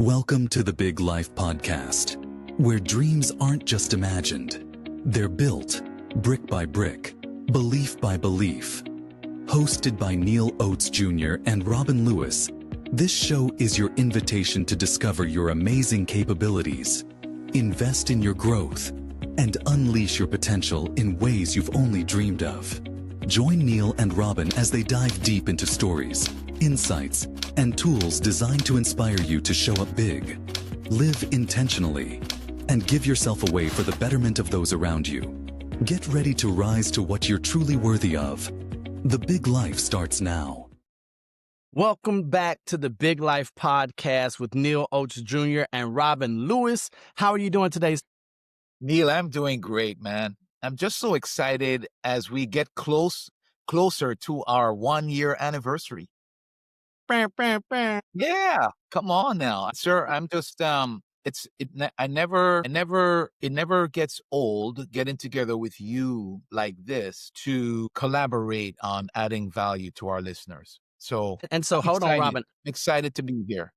Welcome to the Big Life Podcast, where dreams aren't just imagined, they're built brick by brick, belief by belief. Hosted by Neal Oates Jr. and Robin Lewis, this show is your invitation to discover your amazing capabilities, invest in your growth, and unleash your potential in ways you've only dreamed of. Join Neal and Robin as they dive deep into stories, insights, and tools designed to inspire you to show up big, live intentionally, and give yourself away for the betterment of those around you. Get ready to rise to what you're truly worthy of. The Big Life starts now. Welcome back to the Big Life Podcast with Neal Oates Jr. and Robin Lewis. How are you doing today? Neal, I'm doing great, man. I'm just so excited as we get closer to our 1-year anniversary. Yeah, come on now, sir. I'm just it never gets old getting together with you like this to collaborate on adding value to our listeners. So Hold on, Robin. Excited to be here.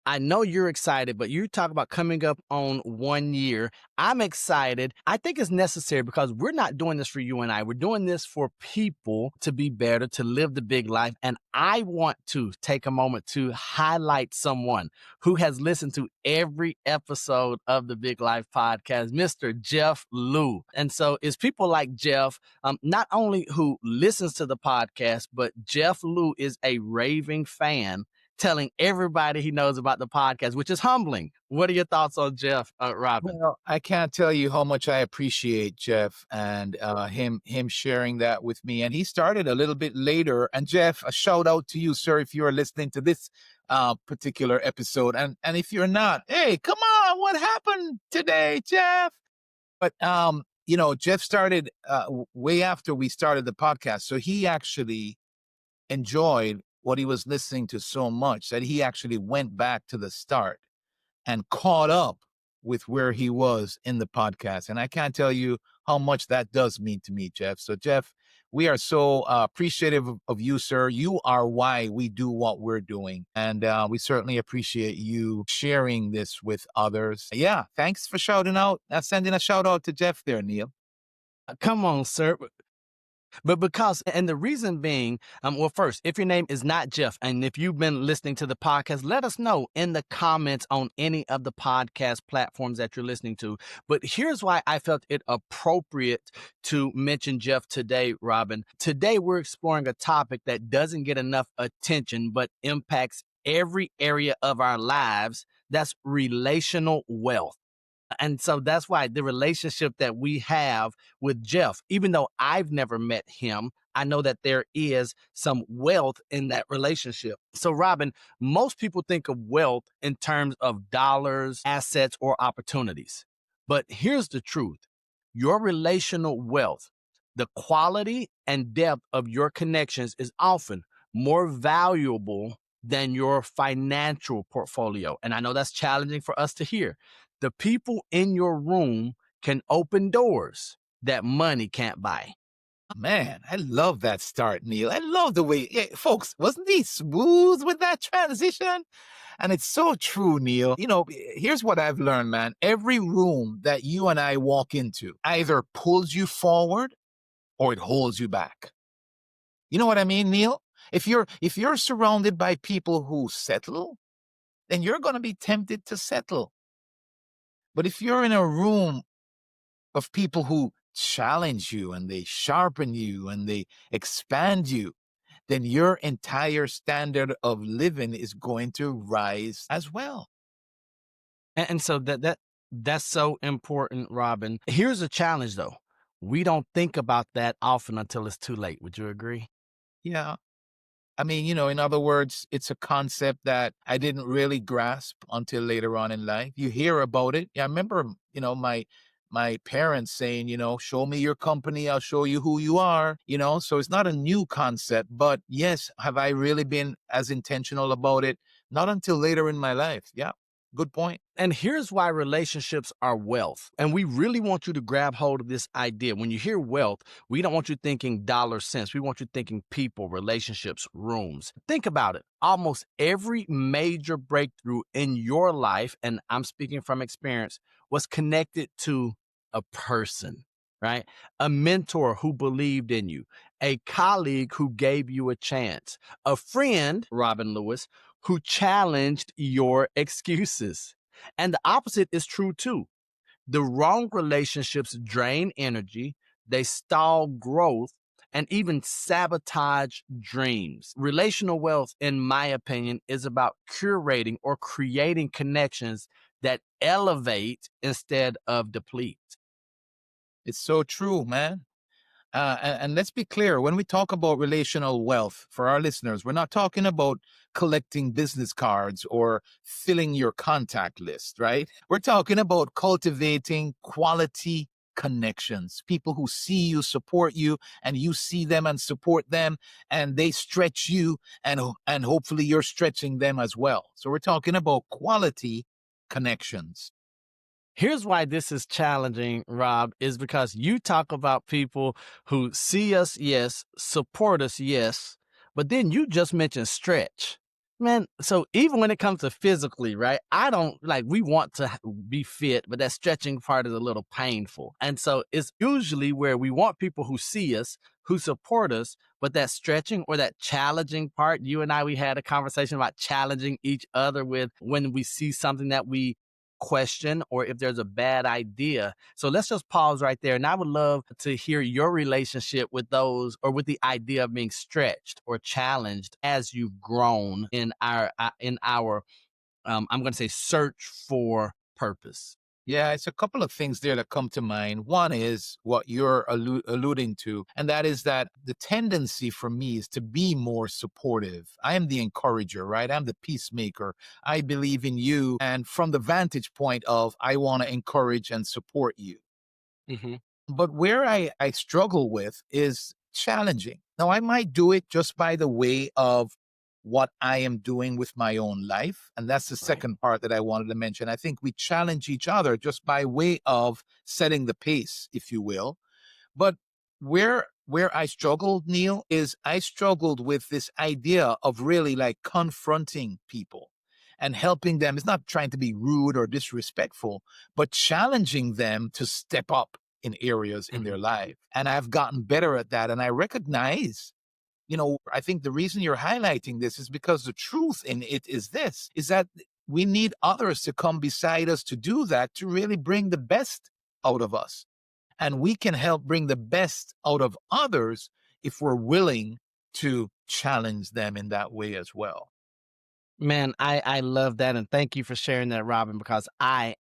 I know you're excited, but you talk about coming up on 1 year. I'm excited. I think it's necessary because we're not doing this for you and I. We're doing this for people to be better, to live the big life. And I want to take a moment to highlight someone who has listened to every episode of the Big Life Podcast, Mr. Jeff Liu. And so it's people like Jeff, not only who listens to the podcast, but Jeff Liu is a raving fan, telling everybody he knows about the podcast, which is humbling. What are your thoughts on Jeff, Robin? Well, I can't tell you how much I appreciate Jeff and him sharing that with me. And he started a little bit later. And Jeff, a shout out to you, sir, if you're listening to this particular episode. And if you're not, hey, come on, what happened today, Jeff? But Jeff started way after we started the podcast, so he actually enjoyed what he was listening to so much that he actually went back to the start and caught up with where he was in the podcast. And I can't tell you how much that does mean to me, Jeff. So, Jeff, we are so appreciative of you, sir. You are why we do what we're doing. And we certainly appreciate you sharing this with others. Yeah, thanks for shouting out, sending a shout out to Jeff there, Neal. Come on, sir. But and the reason being, well, first, if your name is not Jeff, and if you've been listening to the podcast, let us know in the comments on any of the podcast platforms that you're listening to. But here's why I felt it appropriate to mention Jeff today, Robin. Today, we're exploring a topic that doesn't get enough attention, but impacts every area of our lives. That's relational wealth. And so that's why the relationship that we have with Jeff, even though I've never met him, I know that there is some wealth in that relationship. So, Robin, most people think of wealth in terms of dollars, assets, or opportunities. But here's the truth. Your relational wealth, the quality and depth of your connections is often more valuable than your financial portfolio. And I know that's challenging for us to hear. The people in your room can open doors that money can't buy. Man, I love that start, Neal. I love the way, folks, wasn't he smooth with that transition? And it's so true, Neal. Here's what I've learned, man. Every room that you and I walk into either pulls you forward or it holds you back. You know what I mean, Neal? If you're surrounded by people who settle, then you're going to be tempted to settle. But if you're in a room of people who challenge you and they sharpen you and they expand you, then your entire standard of living is going to rise as well. And so that's so important, Robin. Here's a challenge, though. We don't think about that often until it's too late. Would you agree? Yeah. I mean, in other words, it's a concept that I didn't really grasp until later on in life. You hear about it. Yeah, I remember, my parents saying, show me your company, I'll show you who you are, so it's not a new concept. But yes, have I really been as intentional about it? Not until later in my life. Yeah. Good point. And here's why relationships are wealth. And we really want you to grab hold of this idea. When you hear wealth, we don't want you thinking dollar cents. We want you thinking people, relationships, rooms. Think about it. Almost every major breakthrough in your life, and I'm speaking from experience, was connected to a person, right? A mentor who believed in you, a colleague who gave you a chance, a friend, Robin Lewis, who challenged your excuses. And the opposite is true too. The wrong relationships drain energy, they stall growth, and even sabotage dreams. Relational wealth, in my opinion, is about curating or creating connections that elevate instead of deplete. It's so true, man. And let's be clear, when we talk about relational wealth for our listeners, we're not talking about collecting business cards or filling your contact list, right? We're talking about cultivating quality connections, people who see you, support you, and you see them and support them, and they stretch you, and hopefully you're stretching them as well. So we're talking about quality connections. Here's why this is challenging, Rob, is because you talk about people who see us, yes, support us, yes, but then you just mentioned stretch. Man, so even when it comes to physically, right? I don't like, we want to be fit, but that stretching part is a little painful. And so it's usually where we want people who see us, who support us, but that stretching or that challenging part, you and I, we had a conversation about challenging each other with when we see something that we question or if there's a bad idea. So let's just pause right there. And I would love to hear your relationship with those or with the idea of being stretched or challenged as you've grown in our I'm going to say search for purpose. Yeah, it's a couple of things there that come to mind. One is what you're alluding to, and that is that the tendency for me is to be more supportive. I am the encourager, right? I'm the peacemaker. I believe in you. And from the vantage point of, I want to encourage and support you. Mm-hmm. But where I struggle with is challenging. Now, I might do it just by the way of what I am doing with my own life. And that's the Right. second part that I wanted to mention. I think we challenge each other just by way of setting the pace, if you will. But where I struggled, Neal, is I struggled with this idea of really like confronting people and helping them. It's not trying to be rude or disrespectful, but challenging them to step up in areas in their life. And I've gotten better at that. And I recognize, I think the reason you're highlighting this is because the truth in it is this, is that we need others to come beside us to do that, to really bring the best out of us. And we can help bring the best out of others if we're willing to challenge them in that way as well. Man, I love that. And thank you for sharing that, Robin, because I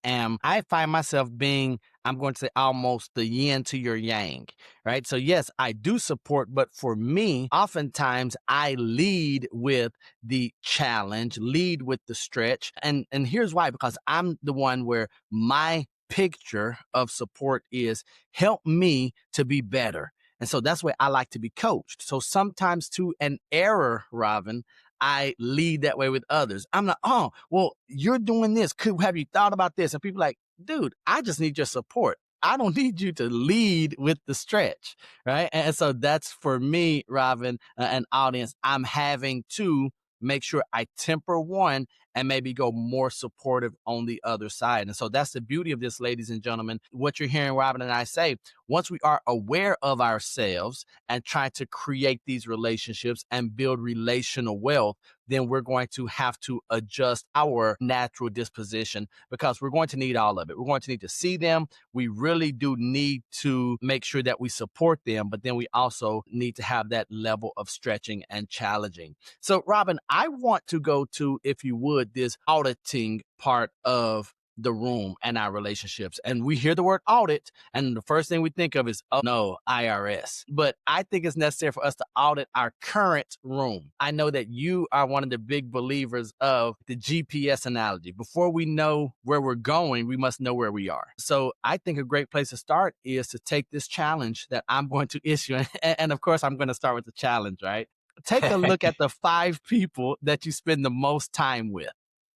find myself being, I'm going to say almost the yin to your yang, right? So yes, I do support, but for me, oftentimes I lead with the challenge, lead with the stretch. And here's why, because I'm the one where my picture of support is help me to be better. And so that's why I like to be coached. So sometimes to an error, Robin, I lead that way with others. I'm like, oh, well, you're doing this. Have you thought about this? And people are like, dude, I just need your support. I don't need you to lead with the stretch, right? And so that's for me, Robin, an audience. I'm having to make sure I temper one and maybe go more supportive on the other side. And so that's the beauty of this, ladies and gentlemen. What you're hearing Robin and I say, once we are aware of ourselves and try to create these relationships and build relational wealth, then we're going to have to adjust our natural disposition because we're going to need all of it. We're going to need to see them. We really do need to make sure that we support them, but then we also need to have that level of stretching and challenging. So, Robin, I want to go to, if you would, this auditing part of the room and our relationships. And we hear the word audit, and the first thing we think of is, oh no, IRS. But I think it's necessary for us to audit our current room. I know that you are one of the big believers of the GPS analogy. Before we know where we're going, we must know where we are. So I think a great place to start is to take this challenge that I'm going to issue. And of course, I'm going to start with the challenge, right? Take a look at the 5 people that you spend the most time with.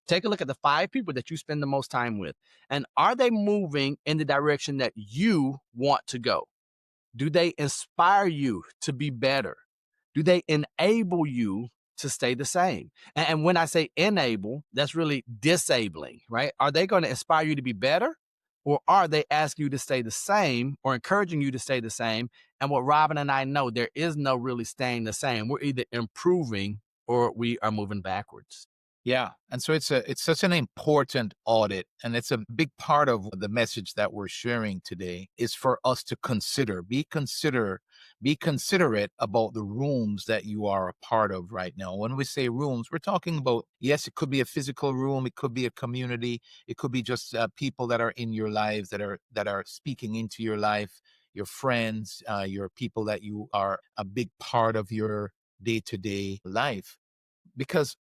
Take a look at the 5 people that you spend the most time with. And are they moving in the direction that you want to go? Do they inspire you to be better? Do they enable you to stay the same? And when I say enable, that's really disabling, right? Are they going to inspire you to be better? Or are they asking you to stay the same or encouraging you to stay the same? And what Robin and I know, there is no really staying the same. We're either improving or we are moving backwards. Yeah. And so it's such an important audit. And it's a big part of the message that we're sharing today is for us to be considerate about the rooms that you are a part of right now. When we say rooms, we're talking about, yes, it could be a physical room, it could be a community, it could be just people that are in your lives that are speaking into your life, your friends, your people that you are a big part of your day-to-day life. Because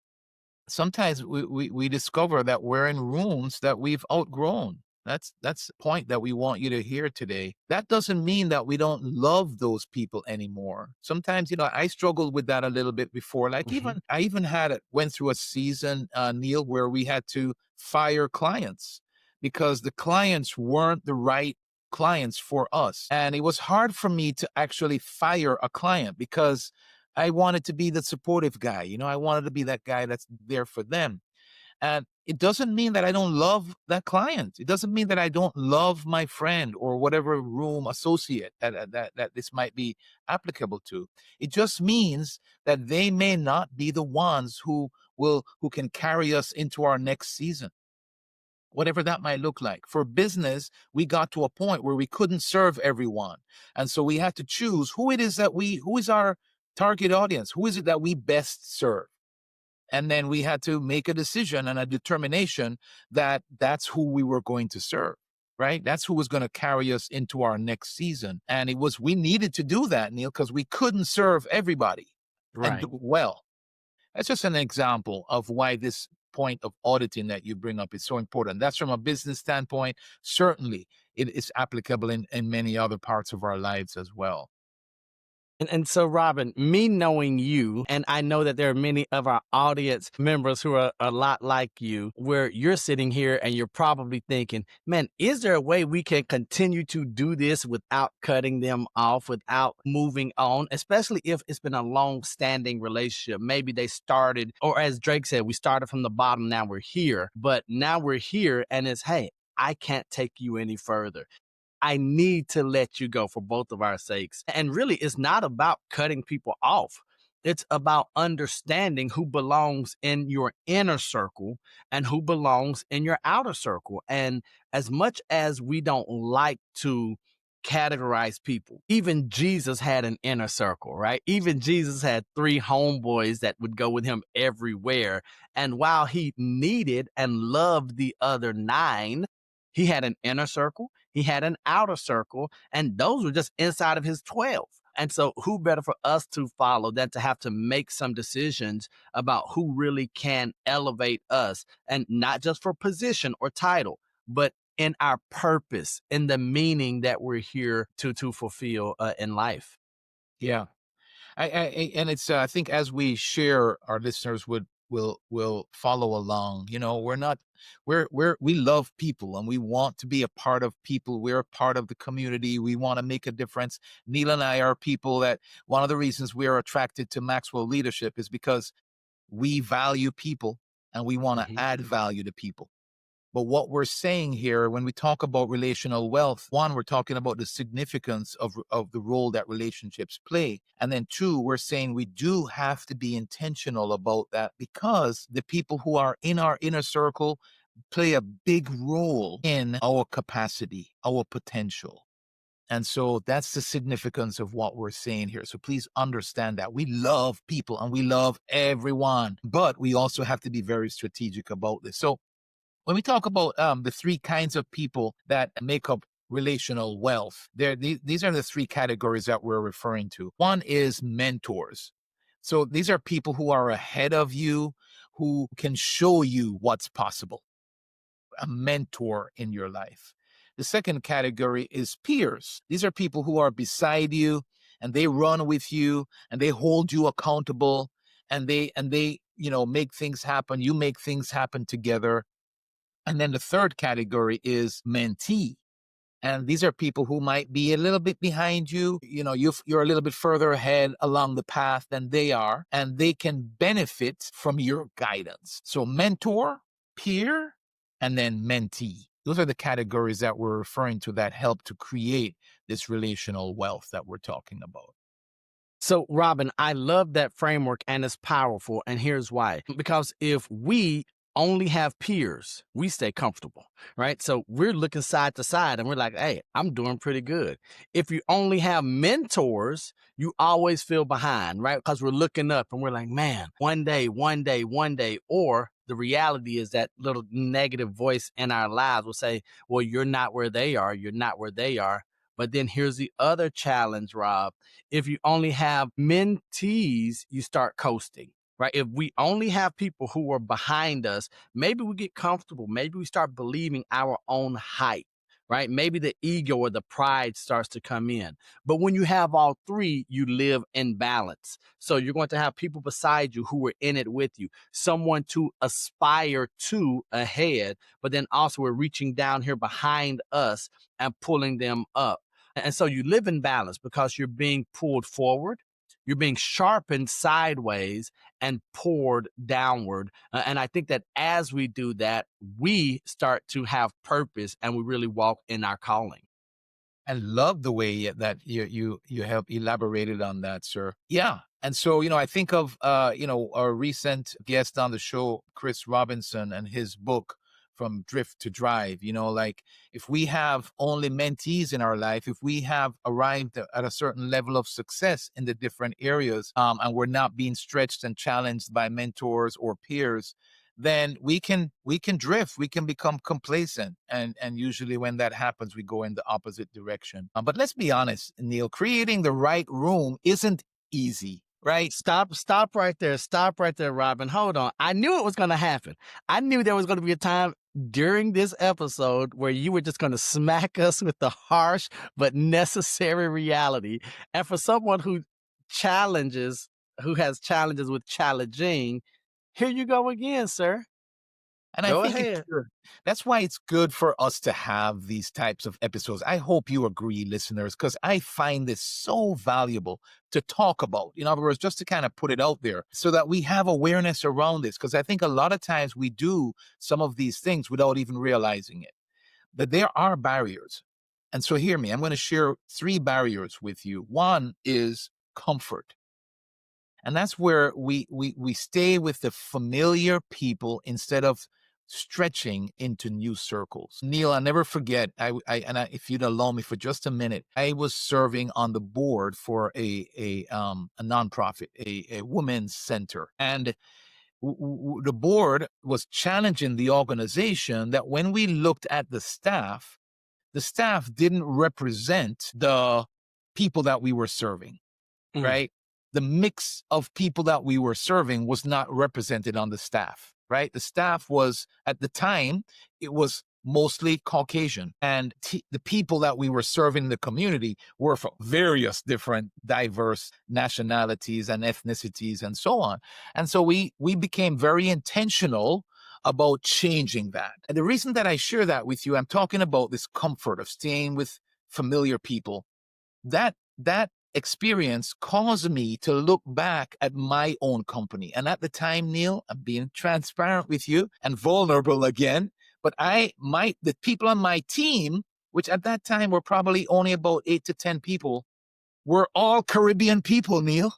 sometimes we discover that we're in rooms that we've outgrown. That's the point that we want you to hear today. That doesn't mean that we don't love those people anymore. Sometimes, I struggled with that a little bit before. Like Mhm. I even went through a season, Neil, where we had to fire clients because the clients weren't the right clients for us. And it was hard for me to actually fire a client because I wanted to be the supportive guy. I wanted to be that guy that's there for them. And it doesn't mean that I don't love that client. It doesn't mean that I don't love my friend or whatever room associate that this might be applicable to. It just means that they may not be the ones who can carry us into our next season, whatever that might look like. For business, we got to a point where we couldn't serve everyone. And so we had to choose who is our target audience? Who is it that we best serve? And then we had to make a decision and a determination that that's who we were going to serve, right? That's who was going to carry us into our next season. And we needed to do that, Neil, because we couldn't serve everybody and do Right. it well. That's just an example of why this point of auditing that you bring up is so important. That's from a business standpoint. Certainly, it is applicable in many other parts of our lives as well. And so, Robin, me knowing you, and I know that there are many of our audience members who are a lot like you, where you're sitting here and you're probably thinking, man, is there a way we can continue to do this without cutting them off, without moving on, especially if it's been a long standing relationship? Maybe they started, or as Drake said, we started from the bottom, now we're here, but now we're here and it's, hey, I can't take you any further. I need to let you go for both of our sakes. And really, it's not about cutting people off. It's about understanding who belongs in your inner circle and who belongs in your outer circle. And as much as we don't like to categorize people, even Jesus had an inner circle, right? Even Jesus had 3 homeboys that would go with him everywhere. And while he needed and loved the other 9, he had an inner circle, he had an outer circle, and those were just inside of his 12. And so, who better for us to follow than to have to make some decisions about who really can elevate us, and not just for position or title, but in our purpose, in the meaning that we're here to fulfill in life. Yeah. And it's I think as we share, our listeners will follow along. We're not we love people and we want to be a part of people. We're a part of the community. We want to make a difference. Neil and I are people that one of the reasons we are attracted to Maxwell Leadership is because we value people and we want to Mhm. add value to people. But what we're saying here, when we talk about relational wealth, one, we're talking about the significance of the role that relationships play. And then two, we're saying we do have to be intentional about that because the people who are in our inner circle play a big role in our capacity, our potential. And so that's the significance of what we're saying here. So please understand that we love people and we love everyone, but we also have to be very strategic about this. So when we talk about the 3 kinds of people that make up relational wealth, these are the 3 categories that we're referring to. One is mentors. So these are people who are ahead of you, who can show you what's possible, a mentor in your life. The second category is peers. These are people who are beside you and they run with you and they hold you accountable and they make things happen. You make things happen together. And then the third category is mentee. And these are people who might be a little bit behind you. You're a little bit further ahead along the path than they are, and they can benefit from your guidance. So mentor, peer, and then mentee. Those are the categories that we're referring to that help to create this relational wealth that we're talking about. So, Robin, I love that framework and it's powerful. And here's why. Because if we only have peers, we stay comfortable, right? So we're looking side to side and we're like, hey, I'm doing pretty good. If you only have mentors, you always feel behind, right? Because we're looking up and we're like, man, one day, one day, one day. Or the reality is that little negative voice in our lives will say, well, you're not where they are. You're not where they are. But then here's the other challenge, Rob. If you only have mentees, you start coasting, right? If we only have people who are behind us, maybe we get comfortable. Maybe we start believing our own hype, right? Maybe the ego or the pride starts to come in. But when you have all three, you live in balance. So you're going to have people beside you who are in it with you, someone to aspire to ahead, but then also we're reaching down here behind us and pulling them up. And so you live in balance because you're being pulled forward, you're being sharpened sideways and poured downward. And I think that as we do that, we start to have purpose and we really walk in our calling. I love the way that you have elaborated on that, sir. Yeah. And so, I think of, our recent guest on the show, Chris Robinson, and his book, From Drift to Drive. Like if we have only mentees in our life, if we have arrived at a certain level of success in the different areas, and we're not being stretched and challenged by mentors or peers, then we can drift, we can become complacent. And usually when that happens, we go in the opposite direction. But let's be honest, Neal, creating the right room isn't easy, right? Stop right there. Stop right there, Robin. Hold on. I knew it was going to happen. I knew there was going to be a time during this episode where you were just going to smack us with the harsh but necessary reality. And for someone who has challenges with challenging, here you go again, sir. And I Go think it's ahead. good. That's why it's good for us to have these types of episodes. I hope you agree, listeners, because I find this so valuable to talk about. In other words, just to kind of put it out there so that we have awareness around this. Because I think a lot of times we do some of these things without even realizing it. But there are barriers. And so hear me, I'm going to share 3 barriers with you. One is comfort. And that's where we stay with the familiar people instead of stretching into new circles. Neal, I'll never forget. If you'd allow me for just a minute, I was serving on the board for a nonprofit, a women's center, and the board was challenging the organization that when we looked at the staff didn't represent the people that we were serving, right? The mix of people that we were serving was not represented on the staff, right? The staff was, at the time, it was mostly Caucasian. And the people that we were serving in the community were from various different diverse nationalities and ethnicities and so on. And so we became very intentional about changing that. And the reason that I share that with you, I'm talking about this comfort of staying with familiar people. That experience caused me to look back at my own company. And at the time, Neal, I'm being transparent with you and vulnerable again, but the people on my team, which at that time were probably only about 8 to 10 people, were all Caribbean people, Neal.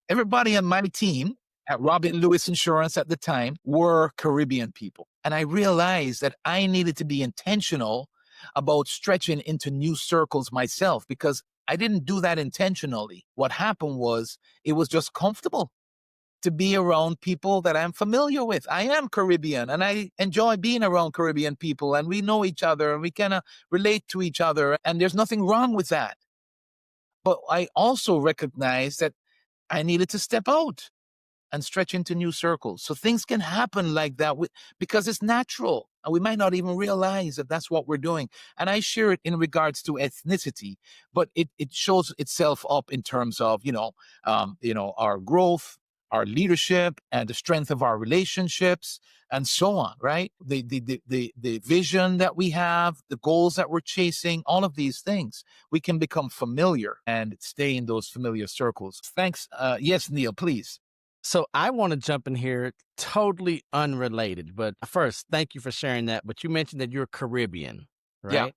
Everybody on my team at Robin Lewis Insurance at the time were Caribbean people. And I realized that I needed to be intentional about stretching into new circles myself, because I didn't do that intentionally. What happened was it was just comfortable to be around people that I'm familiar with. I am Caribbean and I enjoy being around Caribbean people, and we know each other and we kind of relate to each other, and there's nothing wrong with that. But I also recognized that I needed to step out and stretch into new circles. So things can happen like that because it's natural. And we might not even realize that that's what we're doing. And I share it in regards to ethnicity, but it shows itself up in terms of, our growth, our leadership and the strength of our relationships and so on, right? The vision that we have, the goals that we're chasing, all of these things, we can become familiar and stay in those familiar circles. Thanks. Yes, Neal, please. So I want to jump in here, totally unrelated. But first, thank you for sharing that. But you mentioned that you're Caribbean, Yeah. right?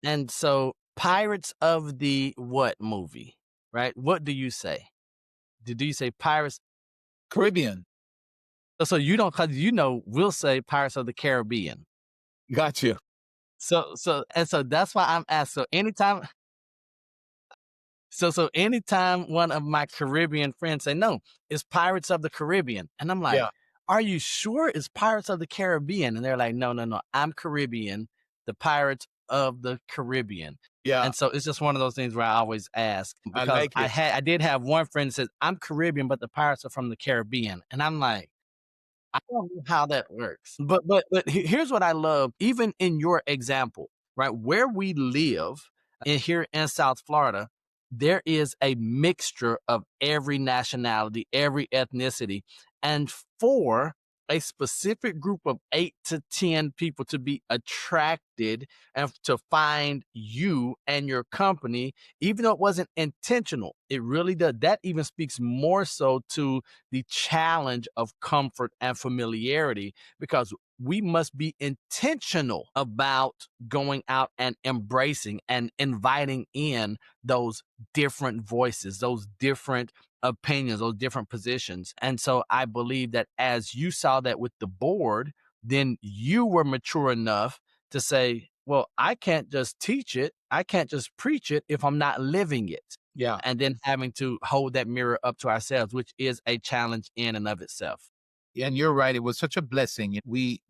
And so Pirates of the what movie, right? What do you say? Do you say Pirates? Caribbean. So you don't, because we'll say Pirates of the Caribbean. Got you. So that's why I'm asked. So anytime one of my Caribbean friends say, no, it's Pirates of the Caribbean. And I'm like, Yeah. are you sure it's Pirates of the Caribbean? And they're like, no, no, no, I'm Caribbean, the Pirates of the Caribbean. Yeah. And so it's just one of those things where I always ask, I because like it. I did have one friend that says, I'm Caribbean, but the Pirates are from the Caribbean. And I'm like, I don't know how that works. But here's what I love, even in your example, right? Where we live here in South Florida, there is a mixture of every nationality, every ethnicity. And for a specific group of 8 to 10 people to be attracted and to find you and your company, even though it wasn't intentional, it really does. That even speaks more so to the challenge of comfort and familiarity, because we must be intentional about going out and embracing and inviting in those different voices, those different opinions, those different positions. And so I believe that as you saw that with the board, then you were mature enough to say, well, I can't just teach it, I can't just preach it if I'm not living it. Yeah. And then having to hold that mirror up to ourselves, which is a challenge in and of itself. And you're right. It was such a blessing. We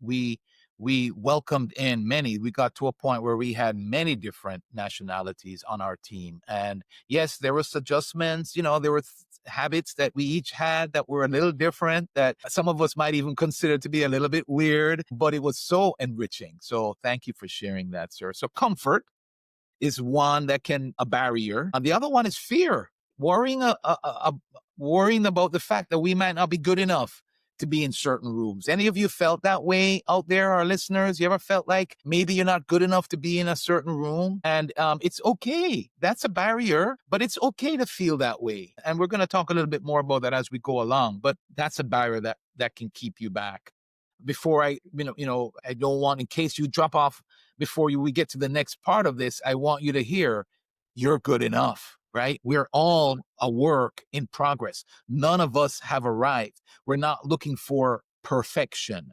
welcomed in many. We got to a point where we had many different nationalities on our team. And yes, there was adjustments. There were habits that we each had that were a little different, that some of us might even consider to be a little bit weird, but it was so enriching. So thank you for sharing that, sir. So comfort is one that can a barrier, and the other one is fear, worrying about the fact that we might not be good enough to be in certain rooms. Any of you felt that way out there, our listeners? You ever felt like maybe you're not good enough to be in a certain room? And it's okay. That's a barrier, but it's okay to feel that way. And we're going to talk a little bit more about that as we go along. But that's a barrier that can keep you back. Before I don't want, in case you drop off before we get to the next part of this, I want you to hear you're good enough, right? We're all a work in progress. None of us have arrived. We're not looking for perfection.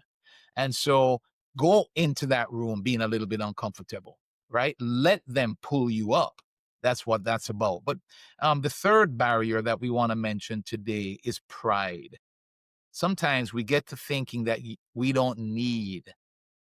And so go into that room being a little bit uncomfortable, right? Let them pull you up. That's what that's about. But the third barrier that we want to mention today is pride. Sometimes we get to thinking that we don't need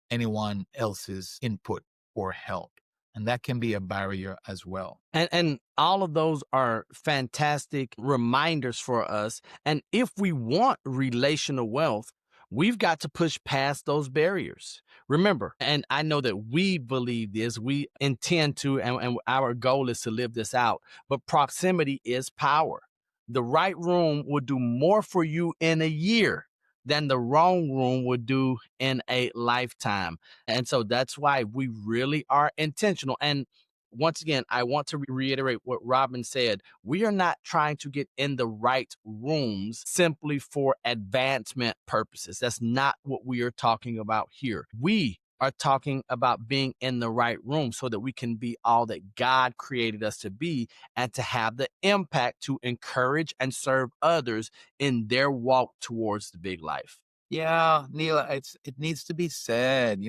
anyone else's input or help. And that can be a barrier as well. And all of those are fantastic reminders for us. And if we want relational wealth, we've got to push past those barriers. Remember, and I know that we believe this, we intend to, and our goal is to live this out, but proximity is power. The right room will do more for you in a year than the wrong room would do in a lifetime. And so that's why we really are intentional. And once again, I want to reiterate what Robin said. We are not trying to get in the right rooms simply for advancement purposes. That's not what we are talking about here. We are talking about being in the right room so that we can be all that God created us to be, and to have the impact to encourage and serve others in their walk towards the big life. Yeah, Neil, it needs to be said,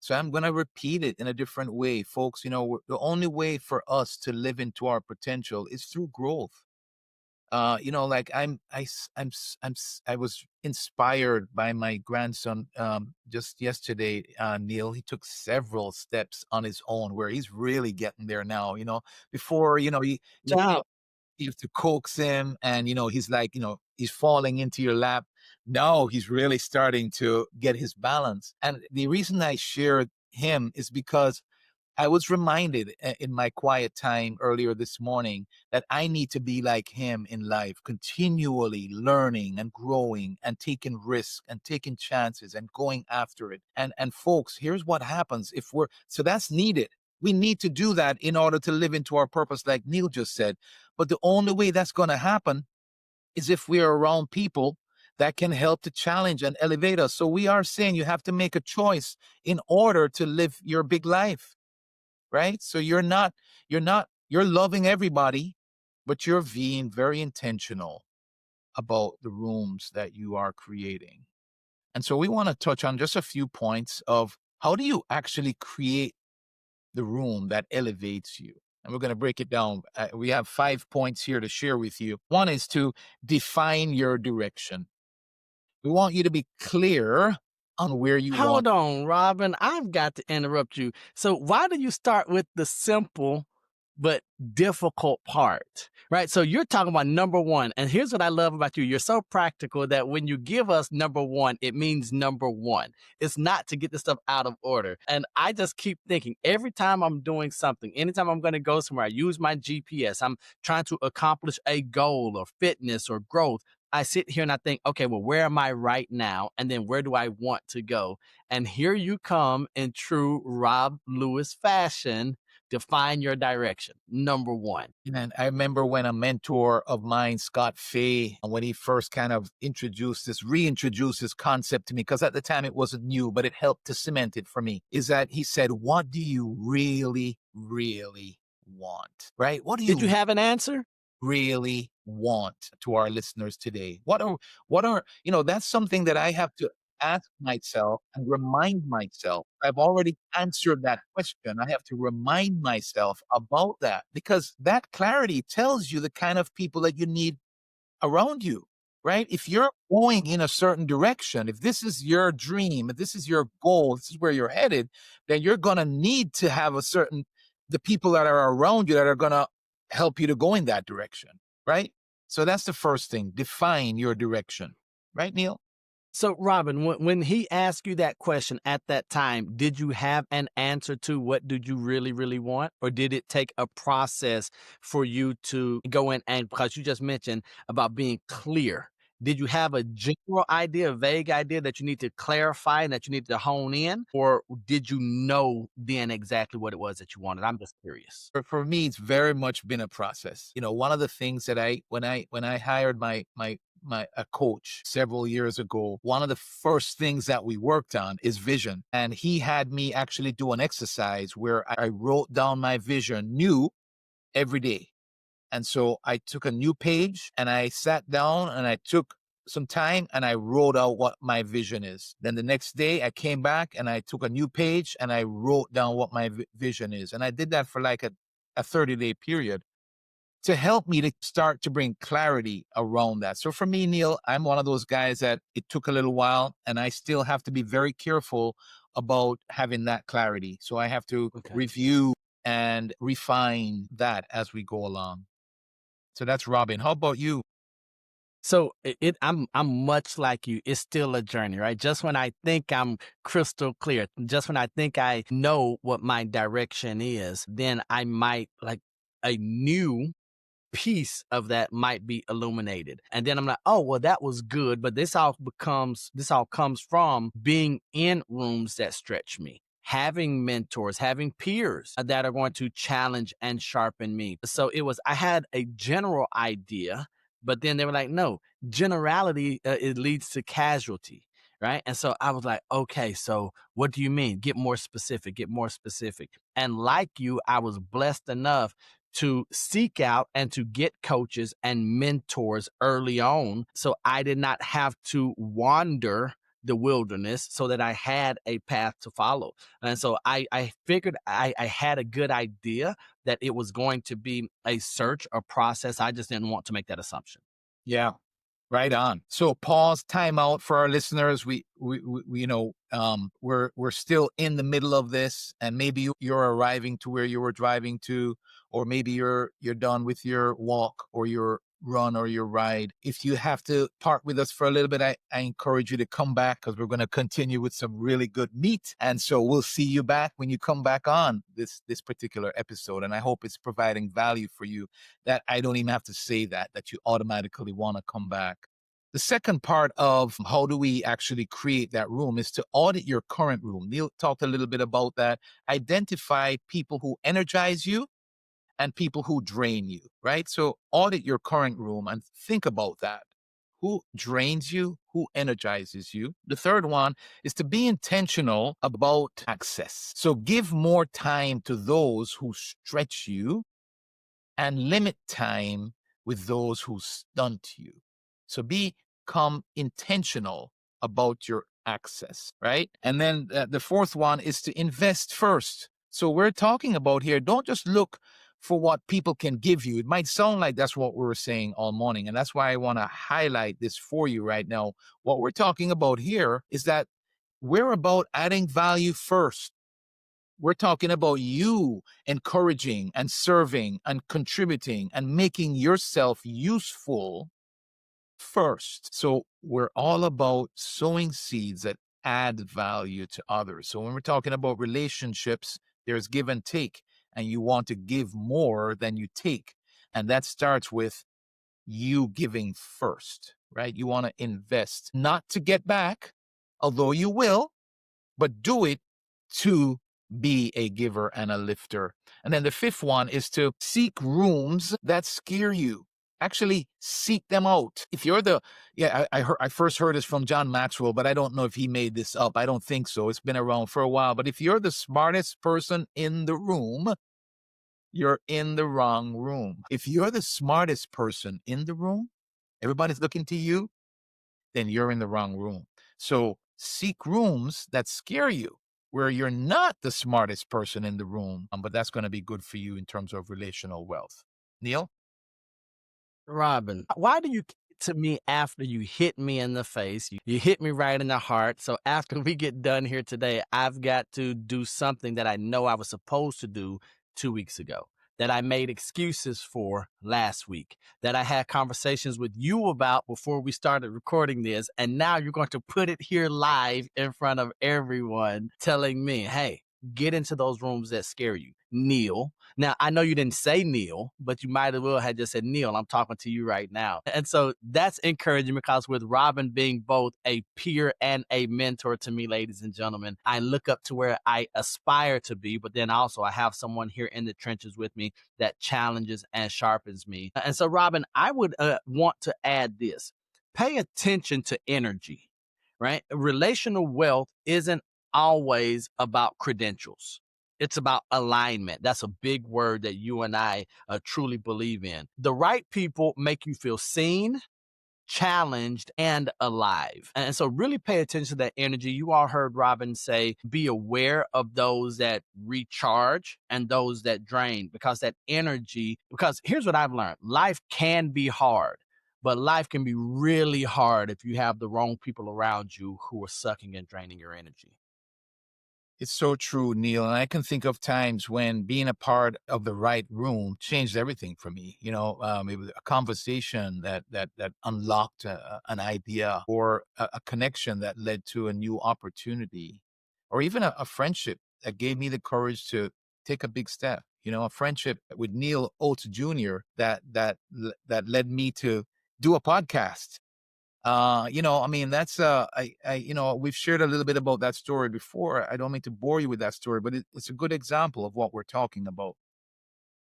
so I'm going to repeat it in a different way, folks. The only way for us to live into our potential is through growth. Like I was inspired by my grandson just yesterday, Neil. He took several steps on his own where he's really getting there now. Before, Ciao. you have to coax him, and he's like, he's falling into your lap. Now he's really starting to get his balance. And the reason I shared him is because I was reminded in my quiet time earlier this morning that I need to be like him in life, continually learning and growing and taking risks and taking chances and going after it. And folks, here's what happens if we're so that's needed. We need to do that in order to live into our purpose, like Neal just said. But the only way that's going to happen is if we are around people that can help to challenge and elevate us. So we are saying you have to make a choice in order to live your big life, right? So you're loving everybody, but you're being very intentional about the rooms that you are creating. And so we want to touch on just a few points of how do you actually create the room that elevates you? And we're going to break it down. We have 5 points here to share with you. One is to define your direction. We want you to be clear on where you want. Hold on, Robin. I've got to interrupt you. So why do you start with the simple but difficult part, right? So you're talking about number one. And here's what I love about you. You're so practical that when you give us number one, it means number one. It's not to get the stuff out of order. And I just keep thinking every time I'm doing something, anytime I'm going to go somewhere, I use my GPS. I'm trying to accomplish a goal or fitness or growth. I sit here and I think, okay, well, where am I right now? And then where do I want to go? And here you come in true Rob Lewis fashion. Define your direction. Number one. And I remember when a mentor of mine, Scott Fay, when he first kind of reintroduced this concept to me, because at the time it wasn't new, but it helped to cement it for me, is that he said, what do you really, really want? Right? What do you Did you have an answer? really want to our listeners today? What are, that's something that I have to ask myself and remind myself. I've already answered that question. I have to remind myself about that because that clarity tells you the kind of people that you need around you, right? If you're going in a certain direction, if this is your dream, if this is your goal, this is where you're headed, then you're going to need to have the people that are around you that are going to help you to go in that direction, right? So that's the first thing. Define your direction, right, Neal? So, Robin, when he asked you that question at that time, did you have an answer to what did you really, really want? Or did it take a process for you to go in and, because you just mentioned about being clear, did you have a general idea, a vague idea that you need to clarify and that you need to hone in? Or did you know then exactly what it was that you wanted? I'm just curious. For me, it's very much been a process. One of the things that when I hired a coach several years ago, one of the first things that we worked on is vision. And he had me actually do an exercise where I wrote down my vision new every day. And so I took a new page and I sat down and I took some time and I wrote out what my vision is. Then the next day I came back and I took a new page and I wrote down what my vision is. And I did that for like a 30-day period to help me to start to bring clarity around that. So for me, Neal, I'm one of those guys that it took a little while and I still have to be very careful about having that clarity. So I have to review and refine that as we go along. So that's Robin. How about you? So I'm much like you. It's still a journey, right? Just when I think I'm crystal clear, just when I think I know what my direction is, then I might like a new piece of that might be illuminated. And then I'm like, oh, well, that was good. But this all comes from being in rooms that stretch me, having mentors, having peers that are going to challenge and sharpen me. So I had a general idea, but then they were like, no, generality, it leads to casualty. Right. And so I was like, okay, so what do you mean? Get more specific, get more specific. And like you, I was blessed enough to seek out and to get coaches and mentors early on. So I did not have to wander the wilderness so that I had a path to follow. And so I figured I had a good idea that it was going to be a search or process. I just didn't want to make that assumption. Yeah. Right on. So pause, time out for our listeners. We're still in the middle of this, and maybe you're arriving to where you were driving to, or maybe you're done with your walk or your run or your ride. If you have to part with us for a little bit, I encourage you to come back because we're going to continue with some really good meat. And so we'll see you back when you come back on this particular episode. And I hope it's providing value for you, that I don't even have to say that you automatically want to come back. The second part of how do we actually create that room is to audit your current room. Neal talked a little bit about that. Identify people who energize you and people who drain you, right? So audit your current room and think about that. Who drains you? Who energizes you? The third one is to be intentional about access. So give more time to those who stretch you and limit time with those who stunt you. So become intentional about your access, right? And then the fourth one is to invest first. So we're talking about here, don't just look for what people can give you. It might sound like that's what we were saying all morning. And that's why I want to highlight this for you right now. What we're talking about here is that we're about adding value first. We're talking about you encouraging and serving and contributing and making yourself useful first. So we're all about sowing seeds that add value to others. So when we're talking about relationships, there's give and take, and you want to give more than you take. And that starts with you giving first, right? You want to invest, not to get back, although you will, but do it to be a giver and a lifter. And then the fifth one is to seek rooms that scare you. Actually seek them out. If you're I first heard this from John Maxwell, but I don't know if he made this up. I don't think so. It's been around for a while. But if you're the smartest person in the room, you're in the wrong room. If you're the smartest person in the room, everybody's looking to you, then you're in the wrong room. So seek rooms that scare you, where you're not the smartest person in the room, but that's going to be good for you in terms of relational wealth. Neal? Robin, why do you give it to me after you hit me in the face? You hit me right in the heart. So after we get done here today, I've got to do something that I know I was supposed to do 2 weeks ago, that I made excuses for last week, that I had conversations with you about before we started recording this. And now you're going to put it here live in front of everyone, telling me, hey, get into those rooms that scare you. Neal. Now, I know you didn't say Neal, but you might as well have just said Neal. I'm talking to you right now. And so that's encouraging, because with Robin being both a peer and a mentor to me, ladies and gentlemen, I look up to where I aspire to be, but then also I have someone here in the trenches with me that challenges and sharpens me. And so, Robin, I would want to add this. Pay attention to energy, right? Relational wealth isn't always about credentials. It's about alignment. That's a big word that you and I truly believe in. The right people make you feel seen, challenged, and alive. And so really pay attention to that energy. You all heard Robin say, be aware of those that recharge and those that drain, because that energy, because here's what I've learned. Life can be hard, but life can be really hard if you have the wrong people around you who are sucking and draining your energy. It's so true, Neal. And I can think of times when being a part of the right room changed everything for me. It was a conversation that unlocked an idea, or a connection that led to a new opportunity, or even a friendship that gave me the courage to take a big step. A friendship with Neal Oates Jr. that led me to do a podcast. That's we've shared a little bit about that story before. I don't mean to bore you with that story, but it's a good example of what we're talking about.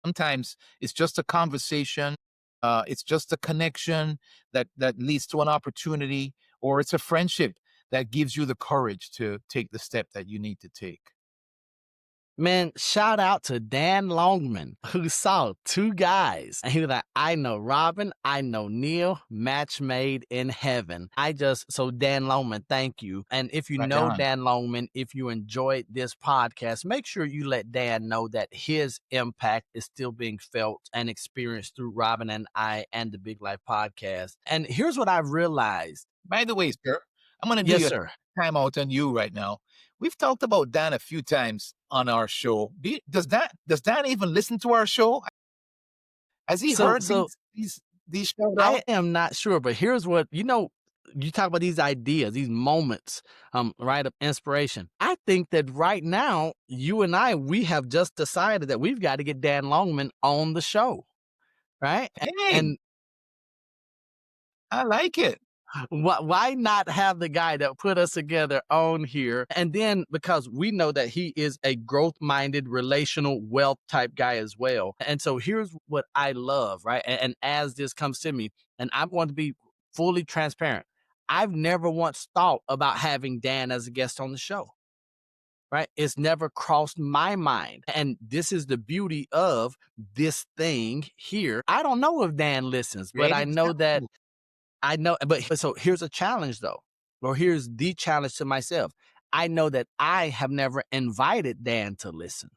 Sometimes it's just a conversation, it's just a connection that leads to an opportunity, or it's a friendship that gives you the courage to take the step that you need to take. Man, shout out to Dan Longman, who saw two guys. And he was like, I know Robin, I know Neal, match made in heaven. So Dan Longman, thank you. And if you Right know on. Dan Longman, if you enjoyed this podcast, make sure you let Dan know that his impact is still being felt and experienced through Robin and I and the Big Life podcast. And here's what I've realized. By the way, sir, I'm going to do Yes, you sir. a timeout on you right now. We've talked about Dan a few times on our show. Does Dan even listen to our show? Has he So, heard so these? these shout I out? am not sure, but here's what you talk about these ideas, these moments, right, of inspiration. I think that right now, you and I, we have just decided that we've got to get Dan Longman on the show, right? Hey, And I like it. why not have the guy that put us together on here? And then because we know that he is a growth minded, relational wealth type guy as well. And so here's what I love, right? And as this comes to me, and I'm going to be fully transparent, I've never once thought about having Dan as a guest on the show. Right. It's never crossed my mind. And this is the beauty of this thing here. I don't know if Dan listens, but Great I know that example. I know, but so here's a challenge though, or here's the challenge to myself. I know that I have never invited Dan to listen.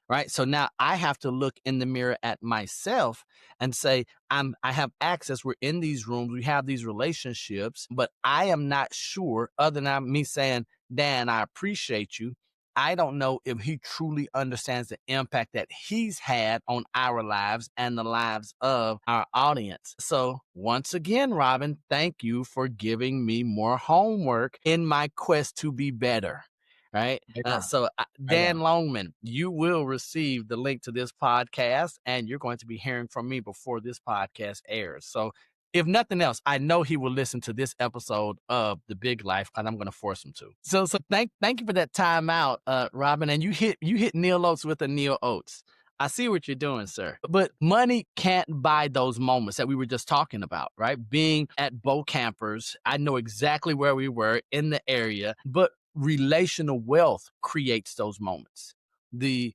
Right. So now I have to look in the mirror at myself and say, I have access. We're in these rooms. We have these relationships, but I am not sure, other than me saying, Dan, I appreciate you. I don't know if he truly understands the impact that he's had on our lives and the lives of our audience. So, once again, Robin, thank you for giving me more homework in my quest to be better. Right. Right on. Right Dan on. Longman, you will receive the link to this podcast, and you're going to be hearing from me before this podcast airs. So, if nothing else, I know he will listen to this episode of The Big Life, and I'm going to force him to. So thank you for that time out, Robin. And you hit Neal Oates with a Neal Oates. I see what you're doing, sir. But money can't buy those moments that we were just talking about, right? Being at Bow Campers, I know exactly where we were in the area, but relational wealth creates those moments. The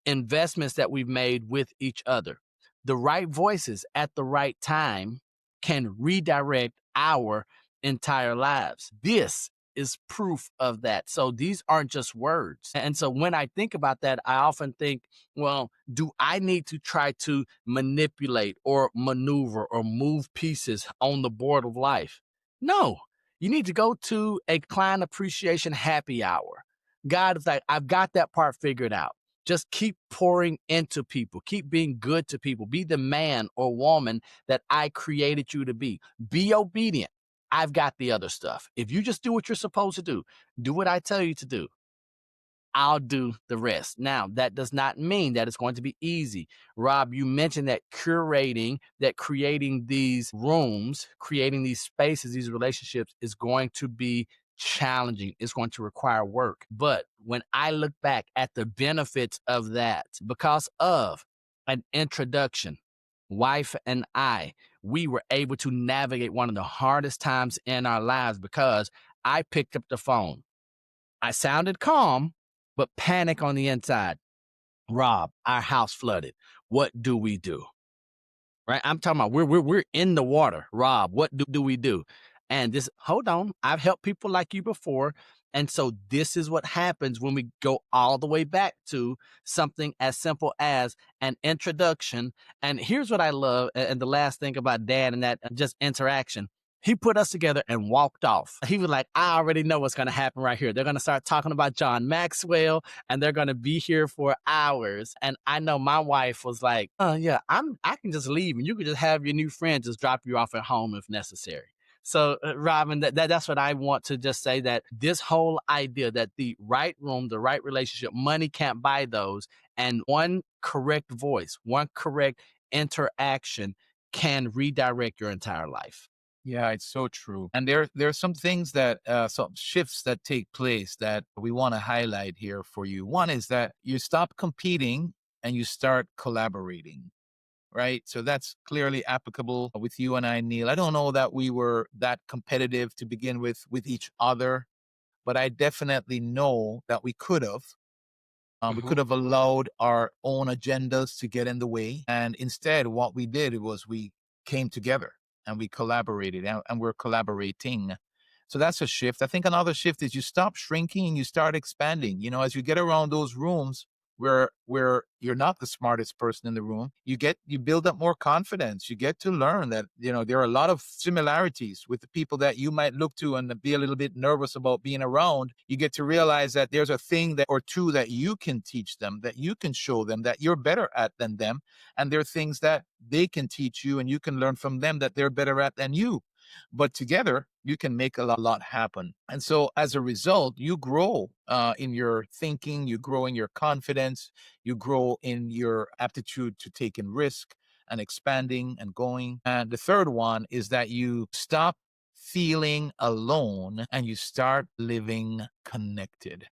investments that we've made with each other. The right voices at the right time can redirect our entire lives. This is proof of that. So these aren't just words. And so when I think about that, I often think, well, do I need to try to manipulate or maneuver or move pieces on the board of life? No, you need to go to a client appreciation happy hour. God is like, I've got that part figured out. Just keep pouring into people. Keep being good to people. Be the man or woman that I created you to be. Be obedient. I've got the other stuff. If you just do what you're supposed to do what I tell you to do, I'll do the rest. Now, that does not mean that it's going to be easy. Rob, you mentioned that curating, that creating these rooms, creating these spaces, these relationships is going to be challenging. It's going to require work. But when I look back at the benefits of that, because of an introduction, wife and I, we were able to navigate one of the hardest times in our lives because I picked up the phone. I sounded calm, but panic on the inside. Rob, our house flooded. What do we do? Right? I'm talking about we're in the water. Rob, what do we do? And this, hold on, I've helped people like you before. And so this is what happens when we go all the way back to something as simple as an introduction. And here's what I love. And the last thing about Dan and that just interaction. He put us together and walked off. He was like, I already know what's going to happen right here. They're going to start talking about John Maxwell and they're going to be here for hours. And I know my wife was like, yeah, I can just leave and you can just have your new friend just drop you off at home if necessary. So, Robin, that's what I want to just say, that this whole idea that the right room, the right relationship, money can't buy those. And one correct voice, one correct interaction can redirect your entire life. Yeah, it's so true. And there are some things that some shifts that take place that we want to highlight here for you. One is that you stop competing and you start collaborating, right? So that's clearly applicable with you and I, Neal. I don't know that we were that competitive to begin with each other, but I definitely know that we could have. We Mhm. could have allowed our own agendas to get in the way. And instead, what we did was we came together and we collaborated and we're collaborating. So that's a shift. I think another shift is you stop shrinking and you start expanding. You know, as you get around those rooms, where you're not the smartest person in the room. You build up more confidence. You get to learn that, there are a lot of similarities with the people that you might look to and be a little bit nervous about being around. You get to realize that there's a thing that or two that you can teach them, that you can show them, that you're better at than them. And there are things that they can teach you and you can learn from them that they're better at than you. But together, you can make a lot happen. And so as a result, you grow in your thinking, you grow in your confidence, you grow in your aptitude to taking risk and expanding and going. And the third one is that you stop feeling alone and you start living connected.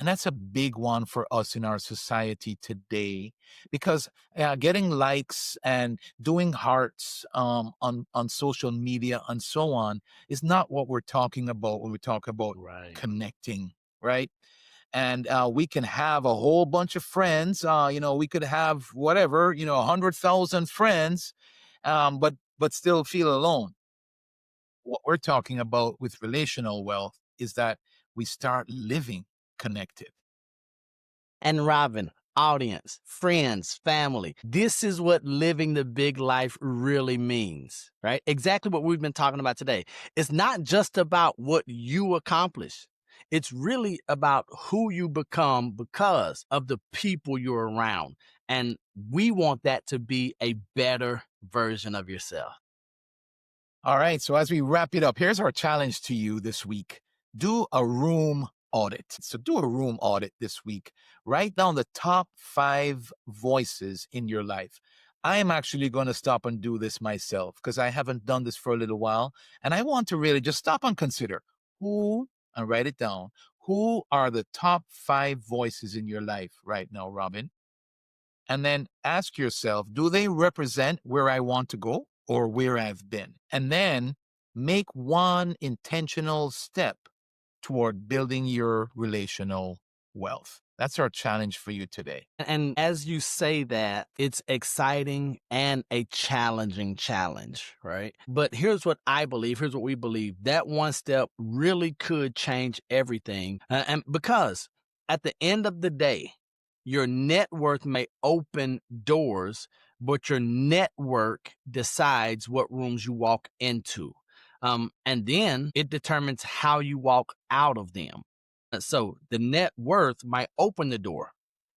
And that's a big one for us in our society today, because getting likes and doing hearts on social media and so on is not what we're talking about when we talk about Right. connecting, right? And we can have a whole bunch of friends. We could have whatever, 100,000 friends, but still feel alone. What we're talking about with relational wealth is that we start living connected. And Robin, audience, friends, family, this is what living the big life really means, right? Exactly what we've been talking about today. It's not just about what you accomplish. It's really about who you become because of the people you're around. And we want that to be a better version of yourself. All right. So as we wrap it up, here's our challenge to you this week. Do a room audit. So do a room audit this week. Write down the top 5 voices in your life. I am actually going to stop and do this myself because I haven't done this for a little while. And I want to really just stop and consider who, and write it down. Who are the top 5 voices in your life right now, Robin? And then ask yourself, do they represent where I want to go or where I've been? And then make one intentional step toward building your relational wealth. That's our challenge for you today. And as you say that, it's exciting and a challenging challenge, right? But here's what I believe, here's what we believe. That one step really could change everything. And because at the end of the day, your net worth may open doors, but your network decides what rooms you walk into. And then it determines how you walk out of them. So the net worth might open the door.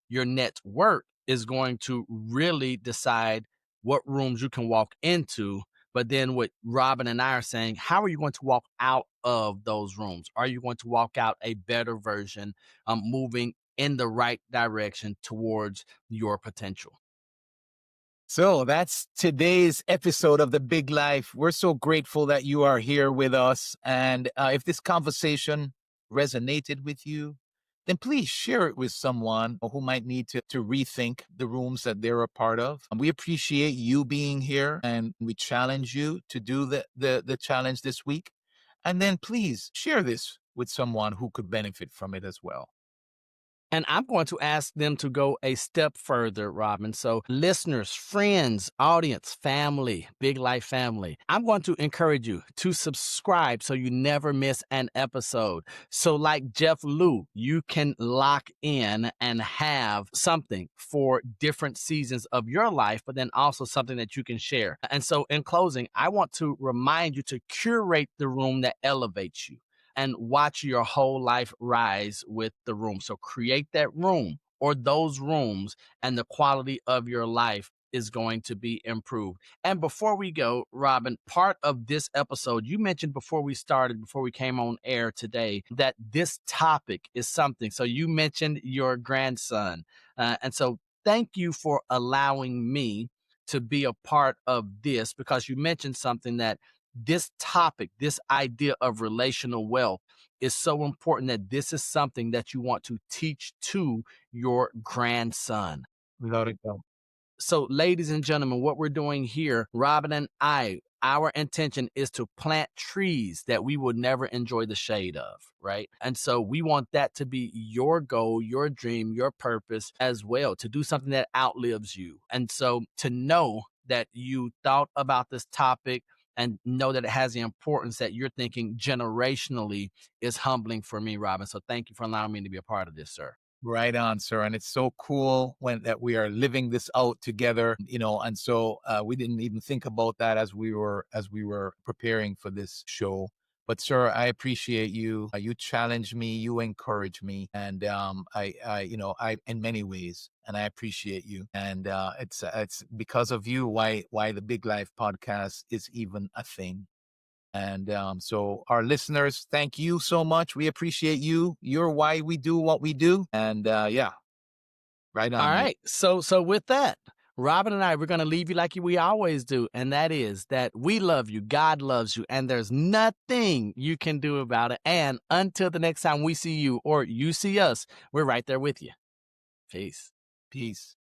Your net worth is going to really decide what rooms you can walk into. But then what Robin and I are saying, how are you going to walk out of those rooms? Are you going to walk out a better version, moving in the right direction towards your potential? So that's today's episode of The Big Life. We're so grateful that you are here with us. And if this conversation resonated with you, then please share it with someone who might need to rethink the rooms that they're a part of. And we appreciate you being here and we challenge you to do the challenge this week. And then please share this with someone who could benefit from it as well. And I'm going to ask them to go a step further, Robin. So, listeners, friends, audience, family, Big Life family, I'm going to encourage you to subscribe so you never miss an episode. So, like Jeff Liu, you can lock in and have something for different seasons of your life, but then also something that you can share. And so, in closing, I want to remind you to curate the room that elevates you and watch your whole life rise with the room. So create that room or those rooms, and the quality of your life is going to be improved. And before we go, Robin, part of this episode, you mentioned before we came on air today, that this topic is something. So you mentioned your grandson. And so thank you for allowing me to be a part of this, because you mentioned something that this topic, this idea of relational wealth is so important, that this is something that you want to teach to your grandson. Without a doubt. So, ladies and gentlemen, what we're doing here, Robin and I, our intention is to plant trees that we would never enjoy the shade of, right? And so we want that to be your goal, your dream, your purpose as well, to do something that outlives you. And so to know that you thought about this topic and know that it has the importance that you're thinking generationally is humbling for me, Robin. So thank you for allowing me to be a part of this, sir. Right on, sir. And it's so cool when that we are living this out together, and so we didn't even think about that as we were preparing for this show. But sir, I appreciate you. You challenge me, you encourage me, and I in many ways, and I appreciate you. And it's because of you why the Big Life podcast is even a thing. And so, our listeners, thank you so much. We appreciate you. You're why we do what we do. And yeah, right All on, Neil. right. So with that, Robin and I, we're going to leave you like we always do. And that is that we love you. God loves you. And there's nothing you can do about it. And until the next time we see you or you see us, we're right there with you. Peace. Peace.